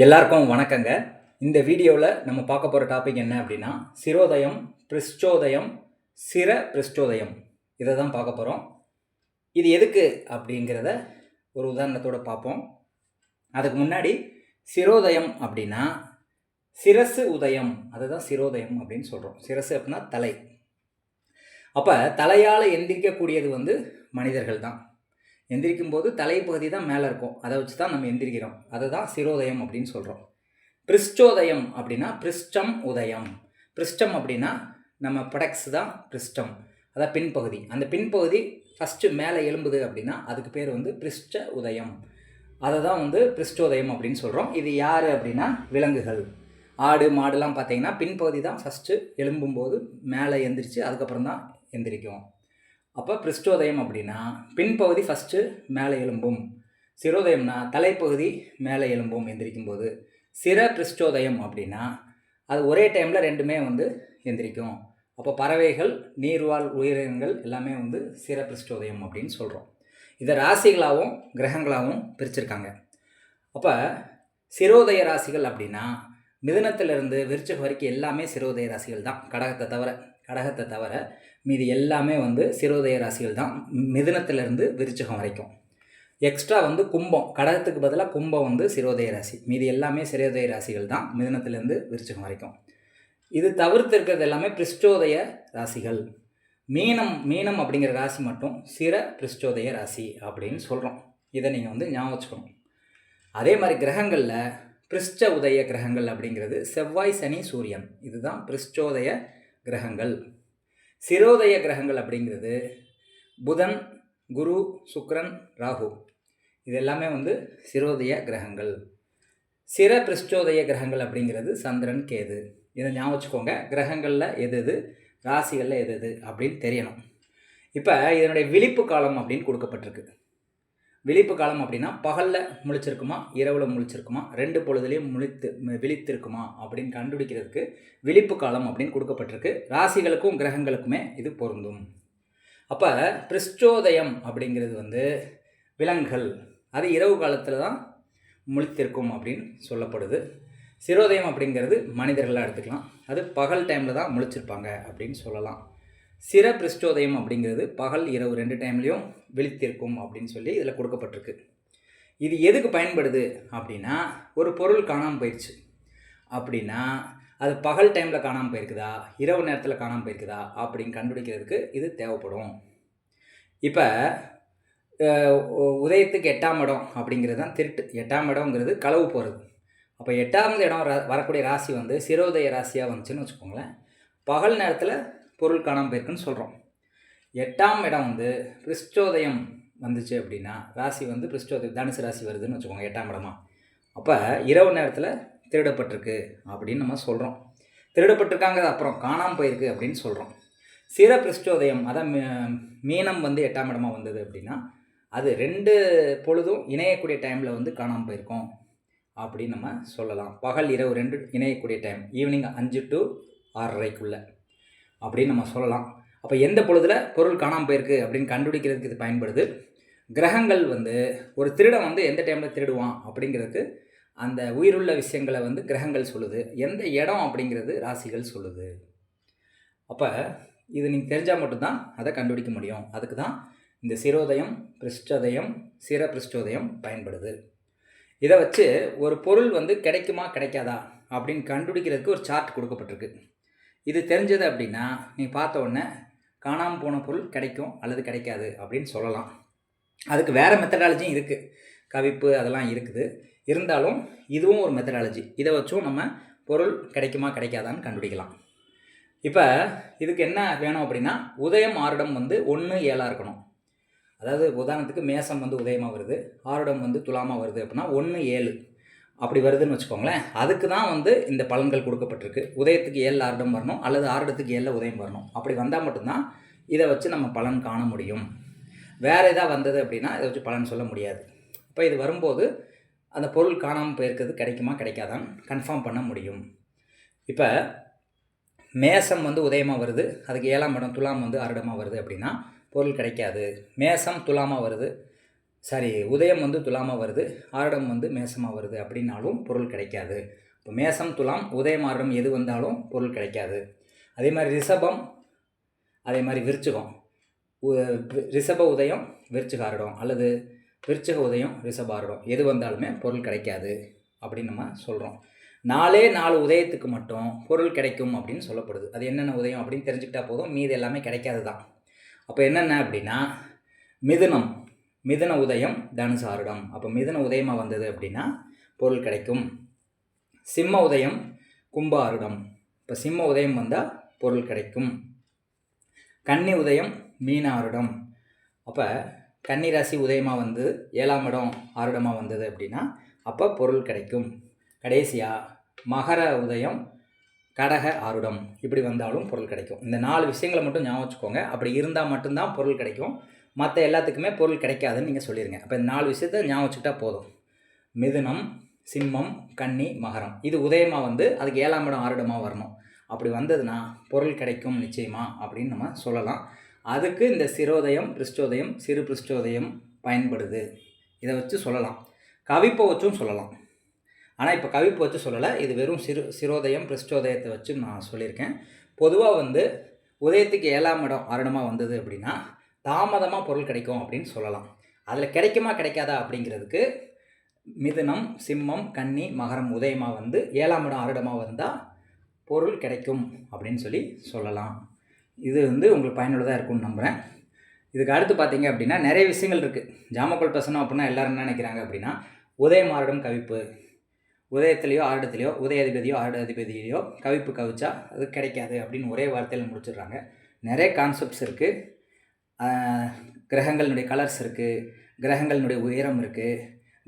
எல்லாருக்கும் வணக்கங்க. இந்த வீடியோவில் நம்ம பார்க்க போகிற டாபிக் என்ன அப்படின்னா, சிரோதயம், பிருஷ்டோதயம், சிர பிருஷ்டோதயம் இதை தான் பார்க்க போகிறோம். இது எதுக்கு அப்படிங்கிறத ஒரு உதாரணத்தோடு பார்ப்போம். அதுக்கு முன்னாடி சிரோதயம் அப்படின்னா சிரசு உதயம், அதுதான் சிரோதயம் அப்படின்னு சொல்கிறோம். சிரசு அப்படின்னா தலை. அப்போ தலையால் எந்திரிக்கக்கூடியது மனிதர்கள் தான். எந்திரிக்கும் போது தலைப்பகுதி தான் மேலே இருக்கும், அதை வச்சு தான் நம்ம எந்திரிக்கிறோம். அதுதான் சிரோதயம் அப்படின்னு சொல்கிறோம். பிருஷ்டோதயம் அப்படின்னா பிருஷ்டம் உதயம். பிருஷ்டம் அப்படின்னா நம்ம படக்ஸ் தான் பிருஷ்டம், அதான் பின்பகுதி. அந்த பின்பகுதி ஃபஸ்ட்டு மேலே எழும்புது அப்படின்னா அதுக்கு பேர் பிருஷ்ட உதயம். அதை தான் பிருஷ்டோதயம் அப்படின்னு சொல்கிறோம். இது யார் அப்படின்னா விலங்குகள், ஆடு மாடுலாம் பார்த்தீங்கன்னா பின்பகுதி தான் ஃபஸ்ட்டு எழும்பும்போது மேலே எந்திரிச்சு அதுக்கப்புறம் தான் எந்திரிக்கும். அப்போ பிருஷ்டோதயம் அப்படின்னா பின்பகுதி ஃபஸ்ட்டு மேலே எழும்பும். சிரோதயம்னா தலைப்பகுதி மேலே எழும்பும் எந்திரிக்கும் போது. சிர பிருஷ்டோதயம் அப்படின்னா அது ஒரே டைமில் ரெண்டுமே எந்திரிக்கும். அப்போ பறவைகள், நீர்வாழ் உயிரினங்கள் எல்லாமே சிர பிருஷ்டோதயம் அப்படின்னு சொல்கிறோம். இதை ராசிகளாகவும் கிரகங்களாகவும் பிரிச்சிருக்காங்க. அப்போ சிரோதய ராசிகள் அப்படின்னா மிதுனத்திலிருந்து விருச்சிகம் வரைக்கும் எல்லாமே சிரோதய ராசிகள் தான், கடகத்தை தவிர மீதி எல்லாமே சிரோதய ராசிகள் தான், மிதுனத்திலிருந்து விருச்சிகம் வரைக்கும். எக்ஸ்ட்ரா கும்பம், கடகத்துக்கு பதிலாக கும்பம் சிரோதய ராசி. மீதி எல்லாமே சிரோதய ராசிகள் தான், மிதுனத்திலிருந்து விருச்சிகம் வரைக்கும். இது தவிர்த்து இருக்கிறது எல்லாமே பிருஷ்டோதய ராசிகள். மீனம் அப்படிங்கிற ராசி மட்டும் சிர பிருஷ்டோதய ராசி அப்படின்னு சொல்கிறோம். இதை நீங்கள் ஞாபகம் வச்சுக்கணும். அதே மாதிரி கிரகங்களில் பிருஷ்ட உதய கிரகங்கள் அப்படிங்கிறது செவ்வாய், சனி, சூரியன், இதுதான் பிருஷ்டோதய கிரகங்கள். சிரோதய கிரகங்கள் அப்படிங்கிறது புதன், குரு, சுக்கிரன், ராகு, இது எல்லாமே சிரோதய கிரகங்கள். சிர பிருஷ்டோதய கிரகங்கள் அப்படிங்கிறது சந்திரன், கேது. இதை ஞாபகம் வச்சுக்கோங்க. கிரகங்களில் எது ராசிகளில் எது அப்படின்னு தெரியணும். இப்போ இதனுடைய விழிப்பு காலம் அப்படின்னு கொடுக்கப்பட்டிருக்கு. விழிப்பு காலம் அப்படின்னா பகலில் முழிச்சிருக்குமா, இரவில் முழிச்சிருக்குமா, ரெண்டு பொழுதுலேயும் விழித்திருக்குமா அப்படின்னு கண்டுபிடிக்கிறதுக்கு விழிப்பு காலம் அப்படின்னு கொடுக்கப்பட்டிருக்கு. ராசிகளுக்கும் கிரகங்களுக்குமே இது பொருந்தும். அப்போ பிருஷ்டோதயம் அப்படிங்கிறது விலங்குகள், அது இரவு காலத்தில் தான் முழித்திருக்கும் அப்படின்னு சொல்லப்படுது. சிரோதயம் அப்படிங்கிறது மனிதர்களாக எடுத்துக்கலாம், அது பகல் டைமில் தான் முழிச்சிருப்பாங்க அப்படின்னு சொல்லலாம். சிர பிருஷ்டோதயம் அப்படிங்கிறது பகல் இரவு ரெண்டு டைம்லேயும் விழித்திருக்கும் அப்படின்னு சொல்லி இதில் கொடுக்கப்பட்டிருக்கு. இது எதுக்கு பயன்படுது அப்படின்னா, ஒரு பொருள் காணாமல் போயிடுச்சு அப்படின்னா அது பகல் டைமில் காணாமல் போயிருக்குதா, இரவு நேரத்தில் காணாமல் போயிருக்குதா அப்படின்னு கண்டுபிடிக்கிறதுக்கு இது தேவைப்படும். இப்போ உதயத்துக்கு 8ஆம் இடம் அப்படிங்கிறது தான் திருட்டு. 8ஆம் இடம்ங்கிறது களவு போகிறது. அப்போ 8ஆவது இடம் வரக்கூடிய ராசி சிரோதய ராசியாக வந்துச்சுன்னு வச்சுக்கோங்களேன். பகல் நேரத்தில் பொருள் காணாமல் போயிருக்குன்னு சொல்கிறோம். 8ஆம் இடம் பிருஷ்டோதயம் வந்துச்சு அப்படின்னா ராசி பிருஷ்டோதயம் தனுசு ராசி வருதுன்னு வச்சுக்கோங்க, 8ஆம் இடமா. அப்போ இரவு நேரத்தில் திருடப்பட்டிருக்கு அப்படின்னு நம்ம சொல்கிறோம். திருடப்பட்டிருக்காங்க, அப்புறம் காணாமல் போயிருக்கு அப்படின்னு சொல்கிறோம். சிர பிருஷ்டோதயம், அதான் மீனம் 8ஆம் இடமா வந்தது அப்படின்னா அது ரெண்டு பொழுதும் இணையக்கூடிய டைமில் காணாமல் போயிருக்கோம் அப்படின்னு நம்ம சொல்லலாம். பகல் இரவு ரெண்டு இணையக்கூடிய டைம், ஈவினிங் 5 to 6:30 அப்படின்னு நம்ம சொல்லலாம். அப்போ எந்த பொழுதில் பொருள் காணாமல் போயிருக்கு அப்படின்னு கண்டுபிடிக்கிறதுக்கு இது பயன்படுது. கிரகங்கள் ஒரு திருடன் எந்த டைமில் திருடுவான் அப்படிங்கிறதுக்கு அந்த உயிருள்ள விஷயங்களை கிரகங்கள் சொல்லுது. எந்த இடம் அப்படிங்கிறது ராசிகள் சொல்லுது. அப்போ இது நீங்கள் தெரிஞ்சால் மட்டும்தான் அதை கண்டுபிடிக்க முடியும். அதுக்கு தான் இந்த சிரோதயம், பிருஷ்டோதயம், சிர பிருஷ்டோதயம் பயன்படுது. இதை வச்சு ஒரு பொருள் கிடைக்குமா கிடைக்காதா அப்படின்னு கண்டுபிடிக்கிறதுக்கு ஒரு சார்ட் கொடுக்கப்பட்டிருக்கு. இது தெரிஞ்சது அப்படின்னா நீ பார்த்த உடனே காணாமல் போன பொருள் கிடைக்கும் அல்லது கிடைக்காது அப்படின்னு சொல்லலாம். அதுக்கு வேறு மெத்தடாலஜியும் இருக்குது, கவிப்பு அதெல்லாம் இருக்குது. இருந்தாலும் இதுவும் ஒரு மெத்தடாலஜி. இதை வச்சும் நம்ம பொருள் கிடைக்குமா கிடைக்காதான்னு கண்டுபிடிக்கலாம். இப்போ இதுக்கு என்ன வேணும் அப்படின்னா, உதயம் ஆருடம் 1-7 இருக்கணும். அதாவது உதாரணத்துக்கு மேசம் உதயமாக வருது, ஆருடம் துலாமாக வருது அப்படின்னா 1-7 அப்படி வருதுன்னு வச்சுக்கோங்களேன். அதுக்கு தான் இந்த பலன்கள் கொடுக்கப்பட்டிருக்கு. உதயத்துக்கு 7 ஆருடம் வரணும் அல்லது ஆருடத்துக்கு 7 உதயம் வரணும். அப்படி வந்தால் மட்டும்தான் இதை வச்சு நம்ம பலன் காண முடியும். வேறு எதாவது வந்தது அப்படின்னா இதை வச்சு பலன் சொல்ல முடியாது. இப்போ இது வரும்போது அந்த பொருள் காணாமல் போயிருக்கிறது கிடைக்குமா கிடைக்காதான்னு கன்ஃபார்ம் பண்ண முடியும். இப்போ மேசம் உதயமாக வருது, அதுக்கு 7ஆம் இடம் துலாம் ஆருடமாக வருது அப்படின்னா பொருள் கிடைக்காது. மேசம் துலாமாக வருது, உதயம் வந்து துலாமாக வருது, ஆருடம் வந்து மேசமாக வருது அப்படின்னாலும் பொருள் கிடைக்காது. இப்போ மேசம், துலாம், உதயம், ஆருடம் எது வந்தாலும் பொருள் கிடைக்காது. அதே மாதிரி ரிஷபம், அதே மாதிரி விருச்சிகம், ரிஷப உதயம் விருச்சிக ஆருடம் அல்லது விருச்சிக உதயம் ரிஷப ஆருடம் எது வந்தாலுமே பொருள் கிடைக்காது அப்படின்னு நம்ம சொல்கிறோம். 4 உதயத்துக்கு மட்டும் பொருள் கிடைக்கும் அப்படின்னு சொல்லப்படுது. அது என்னென்ன உதயம் அப்படின்னு தெரிஞ்சுக்கிட்டா போதும், மீது எல்லாமே கிடைக்காது தான். அப்போ என்னென்ன அப்படின்னா மிதுன உதயம் தனுசு ஆருடம். அப்போ மிதுன உதயமாக வந்தது அப்படின்னா பொருள் கிடைக்கும். சிம்ம உதயம் கும்ப ஆருடம். இப்போ சிம்ம உதயம் வந்தால் பொருள் கிடைக்கும். கன்னி உதயம் மீன ஆருடம். அப்போ கன்னி ராசி உதயமாக வந்து 7ஆம் இடம் ஆருடமாக வந்தது அப்படின்னா அப்போ பொருள் கிடைக்கும். கடைசியாக மகர உதயம் கடக ஆருடம் இப்படி வந்தாலும் பொருள் கிடைக்கும். இந்த 4 விஷயங்களை மட்டும் ஞாபகம் வச்சுக்கோங்க. அப்படி இருந்தால் மட்டும்தான் பொருள் கிடைக்கும். மற்ற எல்லாத்துக்குமே பொருள் கிடைக்காதுன்னு நீங்கள் சொல்லிடுங்க. அப்போ இந்த 4 விஷயத்தை ஞாபகம் வச்சுக்கிட்டா போதும். மிதுனம், சிம்மம், கன்னி, மகரம் இது உதயமாக வந்து அதுக்கு 7ஆம் இடம் ஆருடமாக வரணும். அப்படி வந்ததுன்னா பொருள் கிடைக்கும் நிச்சயமாக அப்படின்னு நம்ம சொல்லலாம். அதுக்கு இந்த சிரோதயம், பிருஷ்டோதயம், சிறு பிருஷ்டோதயம் பயன்படுது. இதை வச்சு சொல்லலாம். கவிப்பை வச்சும் சொல்லலாம். ஆனால் இப்போ கவிப்பு வச்சு சொல்லலை. இது வெறும் சிரோதயம், பிருஷ்டோதயத்தை வச்சு நான் சொல்லியிருக்கேன். பொதுவாக வந்து உதயத்துக்கு 7ஆம் இடம் ஆருடமாக வந்தது அப்படின்னா தாமதமாக பொருள் கிடைக்கும் அப்படின்னு சொல்லலாம். அதில் கிடைக்குமா கிடைக்காதா அப்படிங்கிறதுக்கு மிதுனம், சிம்மம், கன்னி, மகரம் உதயமாக வந்து 7ஆம் இடம் ஆருடமாக வந்தால் பொருள் கிடைக்கும் அப்படின்னு சொல்லலாம். இது வந்து உங்களுக்கு பயனுள்ளதாக இருக்கும்னு நம்புகிறேன். இதுக்கு அடுத்து பார்த்தீங்க அப்படின்னா நிறைய விஷயங்கள் இருக்குது. ஜாமக்கோல் பேசணும் அப்படின்னா எல்லோரும் என்ன நினைக்கிறாங்க அப்படின்னா உதயம் ஆருடம் கவிப்பு, உதயத்துலேயோ ஆருடத்துலையோ உதயாதிபதியோ ஆருடாதிபதியோ கவிப்பு கவிச்சா அது கிடைக்காது அப்படின்னு ஒரே வார்த்தையில் முடிச்சிடுறாங்க. நிறைய கான்செப்ட்ஸ் இருக்குது. கிரகங்களினுடைய கலர்ஸ் இருக்குது, கிரகங்களினுடைய உயரம் இருக்குது,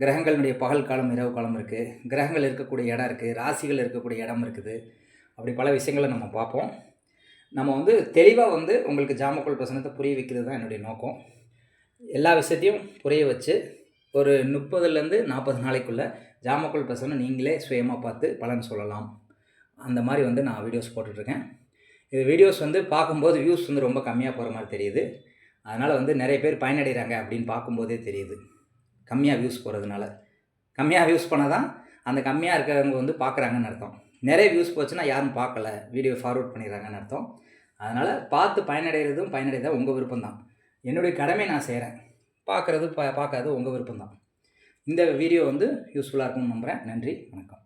கிரகங்களினுடைய பகல் காலம் இரவு காலம் இருக்குது, கிரகங்கள் இருக்கக்கூடிய இடம் இருக்குது, ராசிகள் இருக்கக்கூடிய இடம் இருக்குது. அப்படி பல விஷயங்களை நம்ம பார்ப்போம். நம்ம வந்து தெளிவாக வந்து உங்களுக்கு ஜாமக்கோல் பிரசனத்தை புரிய வைக்கிறது தான் என்னுடைய நோக்கம். எல்லா விஷயத்தையும் புரிய வச்சு ஒரு 30லேருந்து 40 நாளைக்குள்ளே ஜாமக்கோல் பிரசனம் நீங்களே சுயமாக பார்த்து பலன் சொல்லலாம். அந்த மாதிரி வந்து நான் வீடியோஸ் போட்டுட்ருக்கேன். இது வீடியோஸ் வந்து பார்க்கும்போது வியூஸ் வந்து ரொம்ப கம்மியாக போகிற மாதிரி தெரியுது. அதனால் வந்து நிறைய பேர் பயனடைகிறாங்க அப்படின்னு பார்க்கும்போதே தெரியுது. கம்மியாக வியூஸ் போகிறதுனால. கம்மியாக வியூஸ் பண்ணால் தான் அந்த கம்மியாக இருக்கிறவங்க வந்து பார்க்குறாங்கன்னு அர்த்தம். நிறைய வியூஸ் போச்சுன்னா யாரும் பார்க்கல, வீடியோ ஃபார்வர்ட் பண்ணிடுறாங்கன்னு அர்த்தம். அதனால் பார்த்து பயனடைதான் உங்கள் விருப்பம்தான். என்னுடைய கடமை நான் செய்கிறேன். பார்க்குறது பார்க்காது உங்கள் விருப்பம்தான். இந்த வீடியோ வந்து யூஸ்ஃபுல்லாக இருக்கும்னு நம்புகிறேன். நன்றி, வணக்கம்.